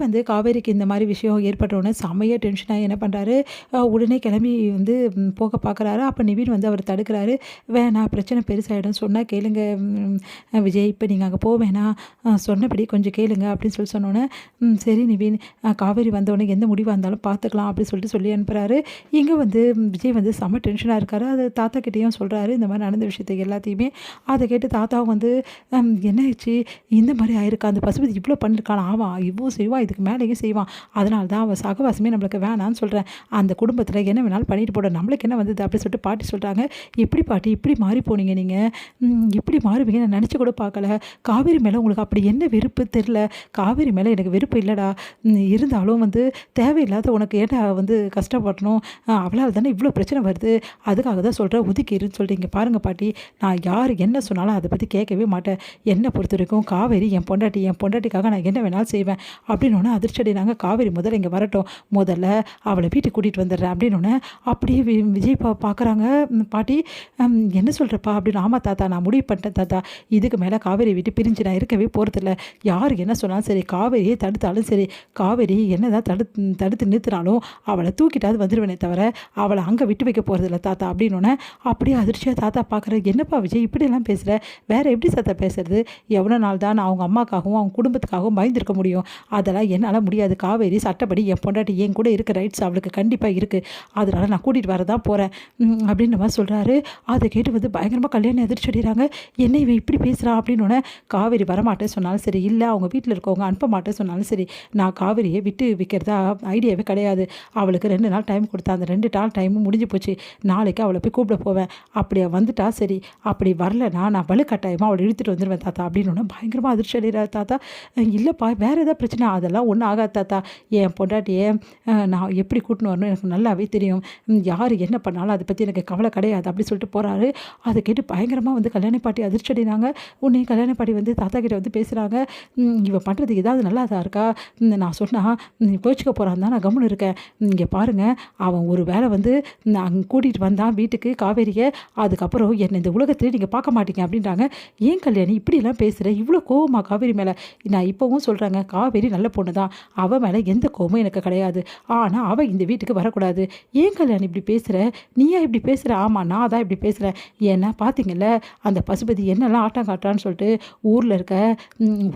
வந்து காவேரிக்கு இந்த மாதிரி விஷயம் ஏற்பட்டோன்னே செம்மையாக டென்ஷனாகி என்ன பண்ணுறாரு, உடனே கிளம்பி வந்து போக பார்க்குறாரு. அப்போ நிவின் வந்து அவர் தடுக்கிறாரு. வேணாம் பிரச்சனை பெருசாகிடும், சொன்னால் கேளுங்க விஜய், இப்போ நீங்கள் அங்கே போக வேணாம், சொன்னபடி கொஞ்சம் கேளுங்க அப்படின்னு சொன்னோன்னே, சரி நிவின், காவேரி வந்தோடனே எந்த முடிவாக இருந்தாலும் பார்த்துக்கலாம் அப்படின்னு சொல்லி அனுப்புகிறாரு. இங்கே வந்து விஜய் வந்து செம்ம டென்ஷனாக இருக்காரு. அது தாத்தா கிட்டேயும் சொல்கிறாரு இந்த மாதிரி நடந்த விஷயத்தை எல்லாத்தையுமே. அதை கேட்டு தாத்தாவும் வந்து என்ன ஆச்சு, இந்த மாதிரி ஆயிருக்கா, அந்த பசுபதி இவ்வளோ பண்ணியிருக்கான், ஆவான் இவ்வளோ செய்வான், இதுக்கு மேலேயும் செய்வான், அதனால தான் அவன் சகவாசமே நம்மளுக்கு வேணான்னு சொல்கிறேன், அந்த குடும்பத்தில் என்ன வேணாலும் பண்ணிட்டு போட, நம்மளுக்கு என்ன வந்தது அப்படின்னு சொல்லிட்டு பாட்டி சொல்கிறாங்க. எப்படி பாட்டி இப்படி மாறி போனீங்க, நீங்கள் இப்படி மாறுவீங்க நான் நினச்சி கூட பார்க்கல, காவேரி மேலே உங்களுக்கு அப்படி என்ன வெறுப்பு தெரில, காவேரி மேலே எனக்கு வெறுப்பு இல்லைடா, இருந்தாலும் வந்து தேவையில்லாத உனக்கு ஏன்டா வந்து கஷ்டப்படணும், அவளால் தானே இவ்வளோ பிரச்சனை வருது, அதுக்காக தான் சொல்கிறேன் ஒதுக்கிருன்னு சொல்லிட்டு. இங்கே பாருங்கள் பாட்டி, நான் யார் என்ன சொன்னாலும் அதை பற்றி கேட்கவே மாட்டேன், என்னை பொறுத்த வரைக்கும் காவேரி என் பொண்டாட்டிக்காக நான் என்ன வேணாலும் செய்வேன் அப்படின்னு அதிர்ச்சி அடைகிறாங்க. காவேரி முதல்ல இங்கே வரட்டும், முதல்ல அவளை வீட்டுக்கு கூட்டிகிட்டு வந்துடுறேன் அப்படின்னு. அப்படியே விஜய் பார்க்குறாங்க. பாட்டி என்ன சொல்கிறப்பா அப்படின்னு. ஆமாம் தாத்தா, நான் முடிவு பண்ணிட்டேன் தாத்தா, இதுக்கு மேலே காவேரி விட்டு பிரிஞ்சு நான் இருக்கவே போகிறதில்ல, யார் என்ன சொன்னாலும் சரி, காவேரியை தடுத்தாலும் சரி, காவேரி என்ன தான் தடுத்து நிறுத்தினாலும் அவளை தூக்கிட்டாவது வந்துடுவேனே தவிர அவளை அங்கே விட்டு வைக்க போகிறதில்ல தாத்தா அப்படின்னு. அப்படியே அதிர்ச்சியாக தாத்தா பார்க்குற. என்னப்பா விஜய் இப்படியெல்லாம் பேசுகிற, வேறு எப்படி தாத்தா பேசுறது, எவ்வளோ நாள் தான் நான் அவங்க அம்மாக்காகவும் அவங்க குடும்பத்துக்காகவும் பயந்துருக்க முடியும், அதெல்லாம் என்னால் முடியாது, காவேரி சட்டப்படி என் பொண்டாட்டி என் கூட இருக்க ரைட்ஸ் அவளுக்கு கண்டிப்பாக இருக்குது, அதனால் நான் கூட்டிகிட்டு வர தான் போகிறேன் அப்படின்ற மாதிரி சொல்கிறாரு. அதை கேட்டு வந்து பயங்கரமாக கல்யாணம் அதிர்ச்சி அடைகிறாங்க. என்ன இவன் இப்படி பேசுகிறான் அப்படின்னு. காவேரி வரமாட்டேன்னு சொன்னாலும் சரி, இல்லை அவங்க வீட்டில் இருக்கவங்க அனுப்ப மாட்டேன்னு சொன்னாலும் சரி, நான் காவேரியை விட்டு வைக்கிறதா ஐடியாவே கிடையாது, அவளுக்கு 2 நாள் டைம் கொடுத்தா, அந்த 2 நாள் டைமும் முடிஞ்சு போச்சு, நாளைக்கு அவளை போய் கூப்பிட போவேன், அப்படியே வந்துட்டா சரி, அப்படி வரலன்னா நான் வலுக்கட்டாயமாக அவளை இழுத்துட்டு வந்துடுவேன் தாத்தா அப்படின்னு. பயங்கரமாக அதிர்ச்சி அடைகிறார் தாத்தா. இல்லைப்பா வேறு ஏதாவது பிரச்சனை, அதெல்லாம் ஒன்றும் ஆகாது தாத்தா, என் பொண்டாட்டியை நான் எப்படி கூட்டின்னு வரணும் எனக்கு நல்லாவே தெரியும், யார் என்ன பண்ணாலும் அதை பற்றி எனக்கு கவலை கிடையாது அப்படி சொல்லிட்டு போகிறாரு. அதை கேட்டு பயங்கரமாக வந்து கல்யாண பாட்டி அதிர்ச்சி அடைகிறாங்க. உடனே கல்யாண பாட்டி வந்து தாத்தா கிட்ட வந்து பேசுகிறாங்க. இவன் பண்ணுறது ஏதாவது நல்லா தான் இருக்கா, நான் சொன்னால் நீ போய்ச்சிக்க போகிறான் தான் நான் கம்முன்னு இருக்கேன், இங்கே பாருங்கள், அவன் ஒரு வேளை வந்து அங்கே கூட்டிகிட்டு வந்தான் வீட்டுக்கு காவேரியை, அதுக்கப்புறம் என்னை இந்த உலகத்திலே நீங்கள் பார்க்க மாட்டீங்க அப்படின்றாங்க. ஏன் கல்யாணி இப்படிலாம் பேசுகிறேன், இவ்வளோ கோவமா காவேரி மேலே, நான் இப்போவும் சொல்கிறேங்க, காவேரி நல்ல பொண்ணு தான், அவள் மேலே எந்த கோவமும் எனக்கு கிடையாது, ஆனால் அவள் இந்த வீட்டுக்கு வரக்கூடாது, ஏன் கல்யாணி இப்படி பேசுகிற, நீயா இப்படி பேசுகிற, ஆமாம் நான் தான் இப்படி பேசுகிறேன், ஏன்னா பார்த்தீங்கல்ல அந்த பசுபதி என்னெல்லாம் ஆட்டம் காட்டுறான்னு சொல்லிட்டு ஊரில் இருக்க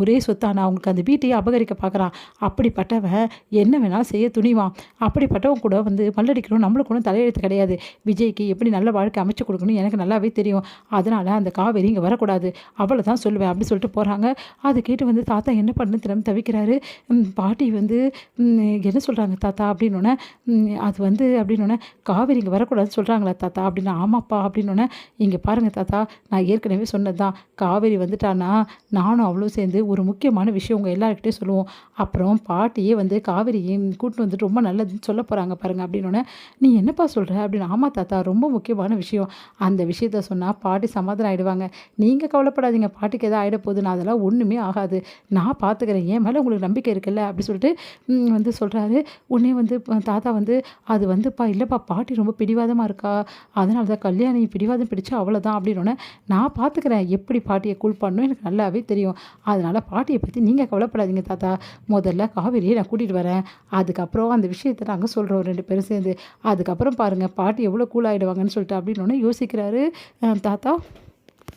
ஒரே சொத்தானா அவங்களுக்கு அந்த வீட்டையே அபகரிக்க பார்க்குறான், அப்படிப்பட்டவன் என்ன வேணாலும் செய்ய துணிவான், அப்படிப்பட்டவன் கூட வந்து மல்லடிக்கணும், நம்மளுக்கு ஒன்றும் தலையெழுத்து கிடையாது, விஜய்க்கு எப்படி நல்ல வாழ்க்கை அமைச்சு கொடுக்கணும் எனக்கு நல்லாவே தெரியும், அதனால் அந்த காவேரி இங்கே வரக்கூடாது, அவளை தான் சொல்லுவேன் அப்படி சொல்லிட்டு போகிறாங்க. அதை கேட்டு வந்து தாத்தா என்ன பண்ணு திறமை தவிக்கிறாரு. பாட்டி வந்து என்ன சொல்கிறாங்க தாத்தா அப்படின்னோடனே, அது வந்து அப்படின்னோடனே, காவேரி இங்கே வரக்கூடாதுன்னு சொல்கிறாங்களா தாத்தா அப்படின்னா, ஆமாப்பா அப்படின்னோடனே, இங்கே பாருங்கள் தாத்தா, நான் ஏற்கனவே சொன்னது தான், காவேரி வந்துட்டான்னா நானும் அவளும் சேர்ந்து ஒரு முக்கியமான விஷயம் உங்கள் எல்லாருக்கிட்டையும் சொல்லுவோம், அப்புறம் பாட்டியே வந்து காவேரியை கூட்டின்னு வந்துட்டு ரொம்ப நல்லதுன்னு சொல்ல போகிறாங்க பாருங்கள் அப்படின்னோடனே, நீ என்னப்பா சொல்கிற அப்படின்னு. ஆமாம் தாத்தா ரொம்ப முக்கியமான விஷயம், அந்த விஷயத்த சொன்னால் பாட்டி சமாதானம் ஆகிடுவாங்க, நீங்கள் கவலைப்படாதீங்க, பாட்டிக்கு எதாவது ஆகிட போகுதுன்னு, அதெல்லாம் ஒன்றுமே ஆகாது, நான் பார்த்துக்கிறேன், என் மேலே உங்களுக்கு நம்பிக்கை இருக்குல்ல அப்படி சொல்லிட்டு வந்து சொல்கிறாரு. உடனே வந்து தாத்தா வந்து அது வந்துப்பா இல்லைப்பா பாட்டி ரொம்ப பிடிவாதமாக இருக்கா, அதனால தான் கல்யாணி பிடிவாதம் பிடிச்சா அவ்வளோதான் அப்படின்னோடனே, நான் பார்த்துக்கிறேன் எப்படி பாட்டியை கூல் பண்ணணும் எனக்கு நல்லாவே தெரியும், அதனால் பாட்டியை பற்றி நீங்கள் கவலைப்படாதீங்க தாத்தா, முதல்ல காவேரியை நான் கூட்டிகிட்டு வரேன், அதுக்கப்புறம் அந்த விஷயத்தை நாங்கள் சொல்கிறோம் 2 பேரும் சேர்ந்து, அதுக்கப்புறம் பாருங்கள் பாட்டி எவ்வளோ கூல் ஆகிடுவாங்கன்னு சொல்லிட்டு அப்படின்னோடனே யோசிக்கிறாரு தாத்தா.